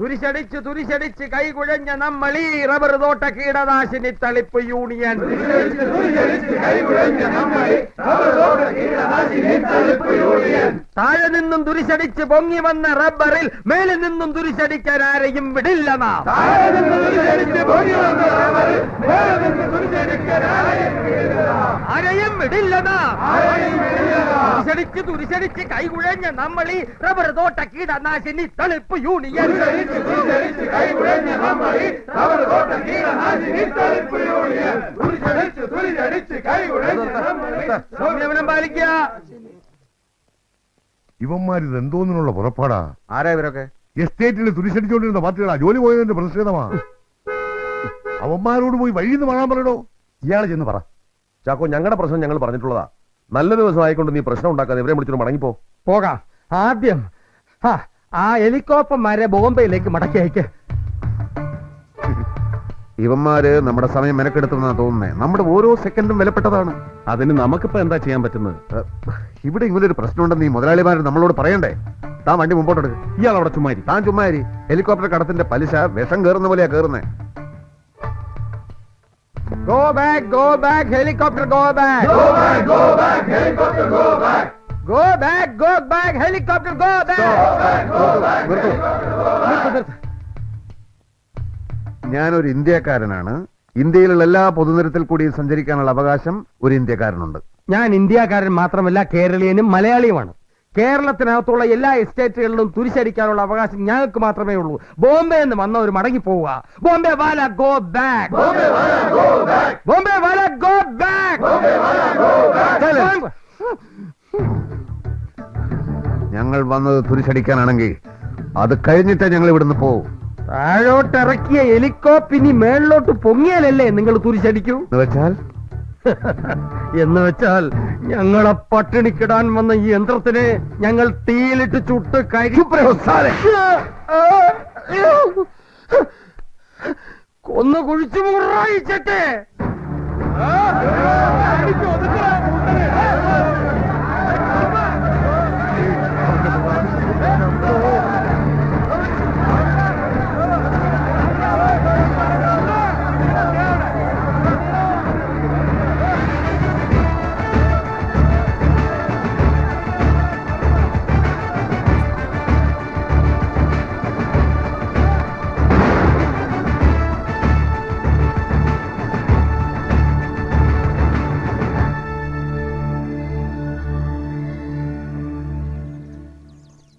തുരിശടിച്ച് തുരിശടിച്ച് കൈകുഴഞ്ഞ നമ്മളീ റബ്ബർ തോട്ട കീടനാശിനി തളിപ്പ് യൂണിയൻ. താഴെ നിന്നും തുരിശടിച്ച് പൊങ്ങി വന്ന റബ്ബറിൽ മേലിൽ നിന്നും തുരിശടിക്കാൻ ആരെയും വിടില്ല നാം. ആരെയും വിടില്ല നാം. തുരിശടിച്ച് തുരിശടിച്ച് കൈകുഴഞ്ഞ നമ്മളീ റബ്ബർ തോട്ട കീടനാശിനി തളിപ്പ് യൂണിയൻ. പാലിക്കുക. ഇവന്മാരിത് എന്തോന്നിനുള്ള പുറപ്പാടാ? ആരാ ഇവരൊക്കെ? എസ്റ്റേറ്റിൽ തുരിശടിച്ചോണ്ടിരുന്ന പാർട്ടികളാ. ജോലി പോയതിന്റെ പ്രതിഷേധമാ. അവന്മാരോട് പോയി വഴിന്ന് കാണാൻ പറയണോ? ഇയാള് ചെന്ന് പറ. ചാക്കോ, ഞങ്ങളുടെ പ്രശ്നം ഞങ്ങൾ പറഞ്ഞിട്ടുള്ളതാ. നല്ല ദിവസം ആയിക്കൊണ്ട് നീ പ്രശ്നം ഉണ്ടാക്കാതെ ഇവരെ വിളിച്ചിട്ട് മടങ്ങിപ്പോ. പോകാം. ആദ്യം ആ ഹെലികോപ്റ്റർമാരെ ബോംബെയിലേക്ക് മടക്കി അയക്ക്. ഇവന്മാര് നമ്മുടെ സമയം മെനക്കെടുത്തുന്നാ തോന്നുന്നേ. നമ്മുടെ ഓരോ സെക്കൻഡും വിലപ്പെട്ടതാണ്. അതിന് നമുക്കിപ്പോ എന്താ ചെയ്യാൻ പറ്റുന്നത്? ഇവിടെ ഇങ്ങനൊരു പ്രശ്നമുണ്ടെന്ന് ഈ മുതലാളിമാര് നമ്മളോട് പറയണ്ടേ? താൻ വണ്ടി മുമ്പോട്ടെടുക്ക്. ഇയാൾ അവിടെ ചുമ്മാരി. താൻ ചുമ്മാരി. ഹെലികോപ്റ്റർ കടത്തിന്റെ പലിശ വിഷം കയറുന്ന പോലെയാ കയറുന്നേ. Go back, go back, helicopter, go back. Go back, go back, helicopter, go back. Go back, go back, helicopter, go back. Go back, go back, helicopter, go back. ഞാനൊരു ഇന്ത്യക്കാരനാണ്. ഇന്ത്യയിലുള്ള എല്ലാ പൊതുനിരത്തിൽ കൂടിയും സഞ്ചരിക്കാനുള്ള അവകാശം ഒരു ഇന്ത്യക്കാരനുണ്ട്. ഞാൻ ഇന്ത്യക്കാരൻ മാത്രമല്ല, കേരളീയനും മലയാളിയുമാണ്. കേരളത്തിനകത്തുള്ള എല്ലാ എസ്റ്റേറ്റുകളിലും തുരിശടിക്കാനുള്ള അവകാശം ഞങ്ങൾക്ക് മാത്രമേ ഉള്ളൂ. ബോംബെ എന്ന് വന്നവർ മടങ്ങി പോവുക. ബോംബെ വാല ഗോ ബാക്ക്. ബോംബെ വാല ഗോ ബാക്ക്. ഞങ്ങൾ വന്നത് തുരിശടിക്കാനാണെങ്കിൽ അത് കഴിഞ്ഞിട്ടേ ഞങ്ങൾ ഇവിടുന്ന് പോവും. താഴോട്ടിറക്കിയ ഹെലികോപ്റ്റർ ഇനി മേളിലോട്ട് പൊങ്ങിയാലല്ലേ നിങ്ങൾ തുരിശടിക്കൂ? എന്ന് വെച്ചാൽ ഞങ്ങളെ പട്ടിണിക്കിടാൻ വന്ന ഈ യന്ത്രത്തിനെ ഞങ്ങൾ തീയിലിട്ട് ചുട്ട് കൊന്നു കുഴിച്ചു മുറായിച്ചട്ടെ.